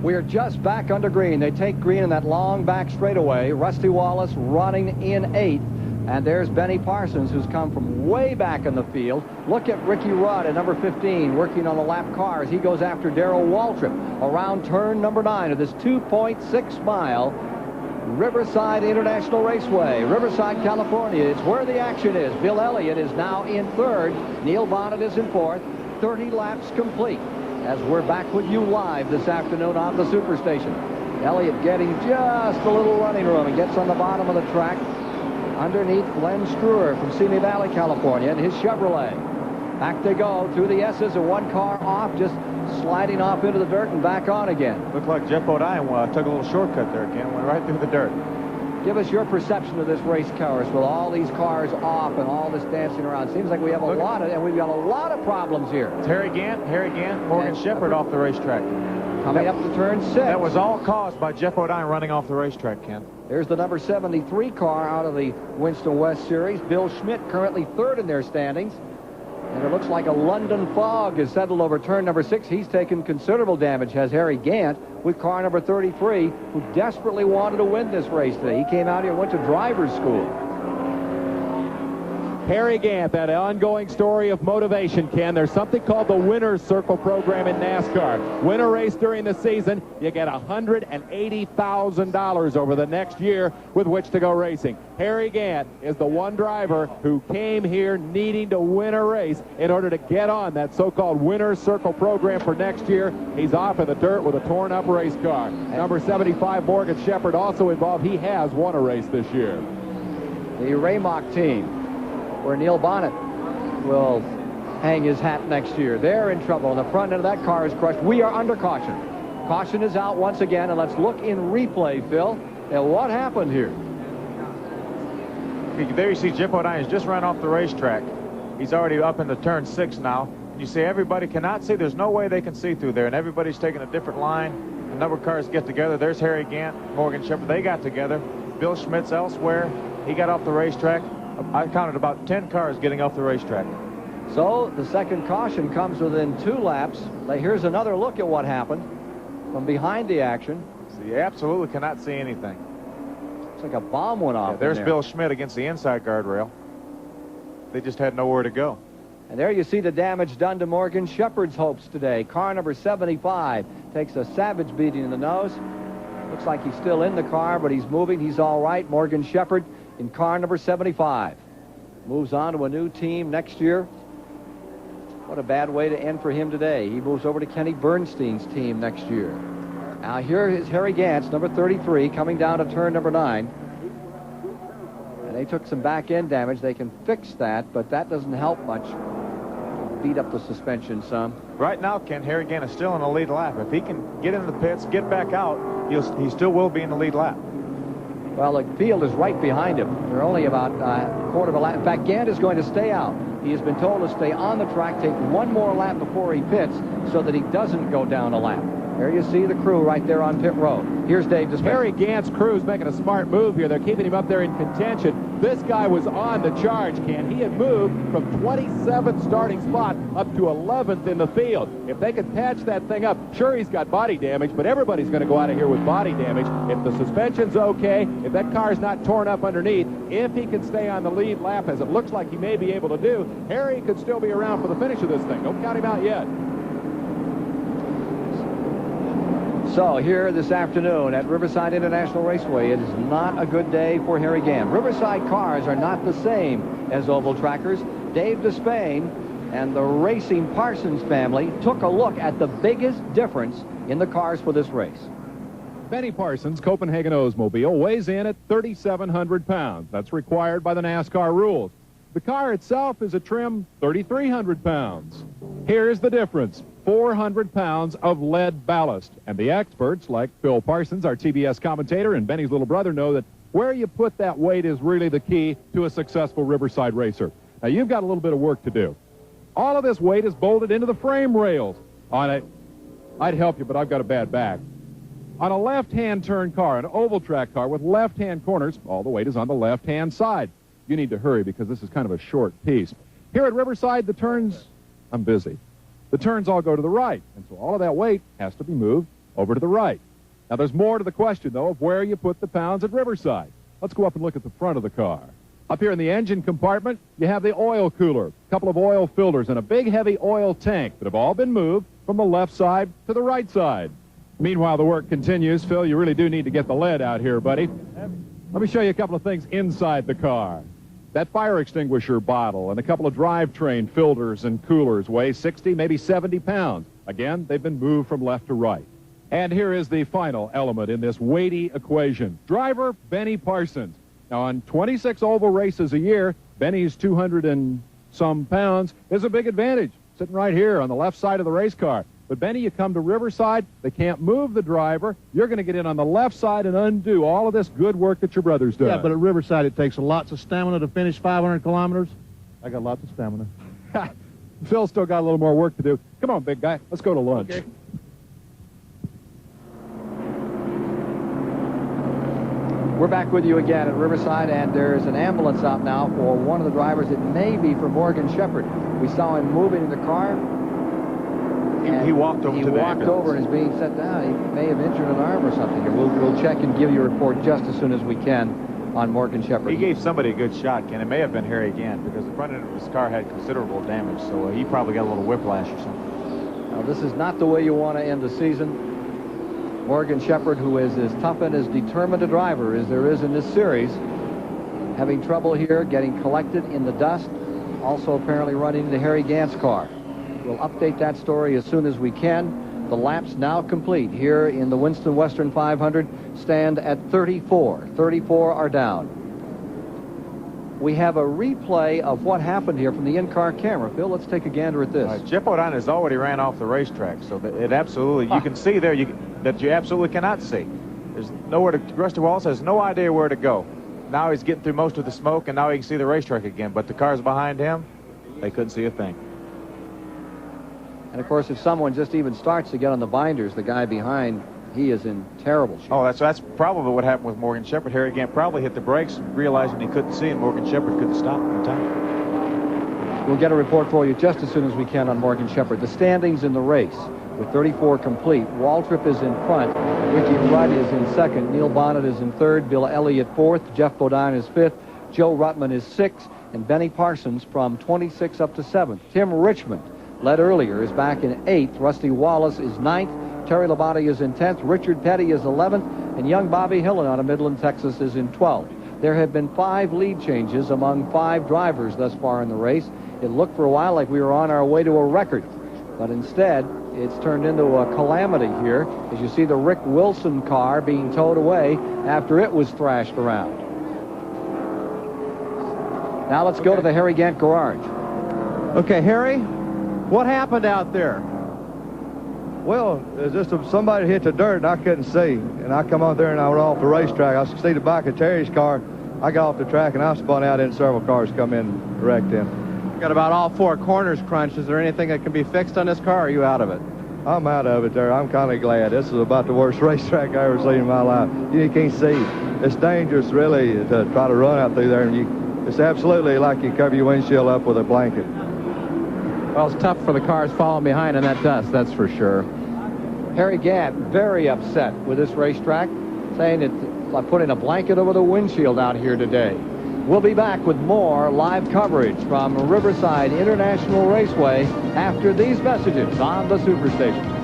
We are just back under green. They take green in that long back straightaway. Rusty Wallace running in 8th. And there's Benny Parsons, who's come from way back in the field. Look at Ricky Rudd at number 15, working on the lap cars. He goes after Darrell Waltrip around turn number 9 of this 2.6-mile Riverside International Raceway. Riverside, California. It's where the action is. Bill Elliott is now in 3rd. Neil Bonnet is in 4th. 30 laps complete as we're back with you live this afternoon on the Superstation. Elliott getting just a little running room and gets on the bottom of the track underneath Glenn Struer from Simi Valley, California, and his Chevrolet. Back they go through the S's, and one car off, just sliding off into the dirt and back on again. Looked like Jeff O'Dine took a little shortcut there again, went right through the dirt. Give us your perception of this race course with all these cars off and all this dancing around. Seems like we have we've got a lot of problems here. It's Harry Gant, Morgan Shepherd off the racetrack. Coming up to turn 6. That was all caused by Jeff O'Dine running off the racetrack, Ken. There's the number 73 car out of the Winston West Series. Bill Schmidt currently 3rd in their standings. And it looks like a London fog has settled over turn number 6. He's taken considerable damage, has Harry Gant, with car number 33, who desperately wanted to win this race today. He came out here and went to driver's school. Harry Gant, that ongoing story of motivation, Ken. There's something called the Winner's Circle program in NASCAR. Win a race during the season, you get $180,000 over the next year with which to go racing. Harry Gant is the one driver who came here needing to win a race in order to get on that so-called Winner's Circle program for next year. He's off in the dirt with a torn-up race car. Number 75, Morgan Shepherd, also involved. He has won a race this year. The Raymock team, where Neil Bonnet will hang his hat next year. They're in trouble, and the front end of that car is crushed. We are under caution. Caution is out once again, and let's look in replay, Phil, at what happened here. There you see Jeff O'Dine has just run off the racetrack. He's already up into turn 6 now. You see everybody cannot see. There's no way they can see through there, and everybody's taking a different line. A number of cars get together. There's Harry Gant, Morgan Shepherd. They got together. Bill Schmidt's elsewhere. He got off the racetrack. I counted about 10 cars getting off the racetrack. So the second caution comes within 2 laps. Here's another look at what happened from behind the action. So you absolutely cannot see anything. It's like a bomb went off. There's Bill Schmidt against the inside guardrail. They just had nowhere to go. And there you see the damage done to Morgan Shepherd's hopes today. Car number 75 takes a savage beating in the nose. Looks like he's still in the car, but he's moving. He's all right. Morgan Shepherd in car number 75. Moves on to a new team next year. What a bad way to end for him today. He moves over to Kenny Bernstein's team next year. Now here is Harry Gantz, number 33, coming down to turn number 9. And they took some back end damage. They can fix that, but that doesn't help much. Beat up the suspension some. Right now, Ken, Harry Gant is still in the lead lap. If he can get in the pits, get back out, he still will be in the lead lap. Well, the field is right behind him. They're only about a quarter of a lap. In fact, Gant is going to stay out. He has been told to stay on the track, take one more lap before he pits so that he doesn't go down a lap. There you see the crew right there on pit road. Here's Dave Despain. Harry Gant's crew is making a smart move here. They're keeping him up there in contention. This guy was on the charge, Ken. He had moved from 27th starting spot up to 11th in the field. If they could patch that thing up, sure, he's got body damage, but everybody's going to go out of here with body damage. If the suspension's okay, if that car's not torn up underneath, if he can stay on the lead lap, as it looks like he may be able to do, Harry could still be around for the finish of this thing. Don't count him out yet. So here this afternoon at Riverside International Raceway, it is not a good day for Harry Gant. Riverside cars are not the same as oval trackers. Dave Despain and the Racing Parsons family took a look at the biggest difference in the cars for this race. Benny Parsons' Copenhagen Oldsmobile weighs in at 3,700 pounds. That's required by the NASCAR rules. The car itself is a trim 3,300 pounds. Here's the difference. 400 pounds of lead ballast. And the experts, like Phil Parsons, our TBS commentator, and Benny's little brother, know that where you put that weight is really the key to a successful Riverside racer. Now, you've got a little bit of work to do. All of this weight is bolted into the frame rails. I'd help you, but I've got a bad back. On a left-hand turn car, an oval track car with left-hand corners, all the weight is on the left-hand side. You need to hurry because this is kind of a short piece. Here at Riverside, the turns, I'm busy. The turns all go to the right, and so all of that weight has to be moved over to the right. Now, there's more to the question, though, of where you put the pounds at Riverside. Let's go up and look at the front of the car. Up here in the engine compartment, you have the oil cooler, a couple of oil filters, and a big, heavy oil tank that have all been moved from the left side to the right side. Meanwhile, the work continues. Phil, you really do need to get the lead out here, buddy. Let me show you a couple of things inside the car. That fire extinguisher bottle and a couple of drivetrain filters and coolers weigh 60, maybe 70 pounds. Again, they've been moved from left to right. And here is the final element in this weighty equation. Driver Benny Parsons. Now, on 26 oval races a year, Benny's 200 and some pounds is a big advantage, sitting right here on the left side of the race car. But, Benny, you come to Riverside, they can't move the driver. You're going to get in on the left side and undo all of this good work that your brother's done. Yeah, but at Riverside, it takes lots of stamina to finish 500 kilometers. I got lots of stamina. Phil's still got a little more work to do. Come on, big guy. Let's go to lunch. Okay. We're back with you again at Riverside, and there's an ambulance out now for one of the drivers. It may be for Morgan Shepherd. We saw him moving the car. He walked over to the ambulance. He walked over and is being set down. He may have injured an arm or something. We'll check and give you a report just as soon as we can on Morgan Shepherd. He gave somebody a good shot, Ken. It may have been Harry Gant, because the front end of his car had considerable damage, so he probably got a little whiplash or something. Now, this is not the way you want to end the season. Morgan Shepherd, who is as tough and as determined a driver as there is in this series, having trouble here, getting collected in the dust, also apparently running into Harry Gant's car. We'll update that story as soon as we can. The laps now complete here in the Winston Western 500 stand at 34. 34 are down. We have a replay of what happened here from the in-car camera. Phil, let's take a gander at this. Jeff O'Donnell has already ran off the racetrack, so that it absolutely, you can see there that you absolutely cannot see. There's nowhere to, Rusty Wallace has no idea where to go. Now he's getting through most of the smoke, and now he can see the racetrack again, but the cars behind him, they couldn't see a thing. And, of course, if someone just even starts to get on the binders, the guy behind, he is in terrible shape. Oh, that's probably what happened with Morgan Shepherd. Harry Gant probably hit the brakes, realizing he couldn't see, and Morgan Shepherd couldn't stop in time. We'll get a report for you just as soon as we can on Morgan Shepherd. The standings in the race, with 34 complete. Waltrip is in front. Ricky Rudd is in second. Neil Bonnet is in third. Bill Elliott fourth. Jeff Bodine is fifth. Joe Ruttman is sixth. And Benny Parsons from 26 up to seventh. Tim Richmond, led earlier, is back in eighth. Rusty Wallace is ninth. Terry Labonte is in 10th. Richard Petty is 11th. And young Bobby Hillen out of Midland, Texas is in 12th. There have been 5 lead changes among 5 drivers thus far in the race. It looked for a while like we were on our way to a record. But instead, it's turned into a calamity here, as you see the Rick Wilson car being towed away after it was thrashed around. Now let's go to the Harry Gant garage. Okay, Harry, what happened out there? Well, it's just somebody hit the dirt and I couldn't see. And I come out there and I went off the racetrack. I could see the back of Terry's car. I got off the track and I spun out and several cars come in and wrecked him. Got about all 4 corners crunched. Is there anything that can be fixed on this car, or are you out of it? I'm out of it there. I'm kind of glad. This is about the worst racetrack I ever seen in my life. You can't see. It's dangerous, really, to try to run out through there. And it's absolutely like you cover your windshield up with a blanket. Well, it's tough for the cars following behind in that dust, that's for sure. Harry Gant very upset with this racetrack, saying it's like putting a blanket over the windshield out here today. We'll be back with more live coverage from Riverside International Raceway after these messages on the Superstation.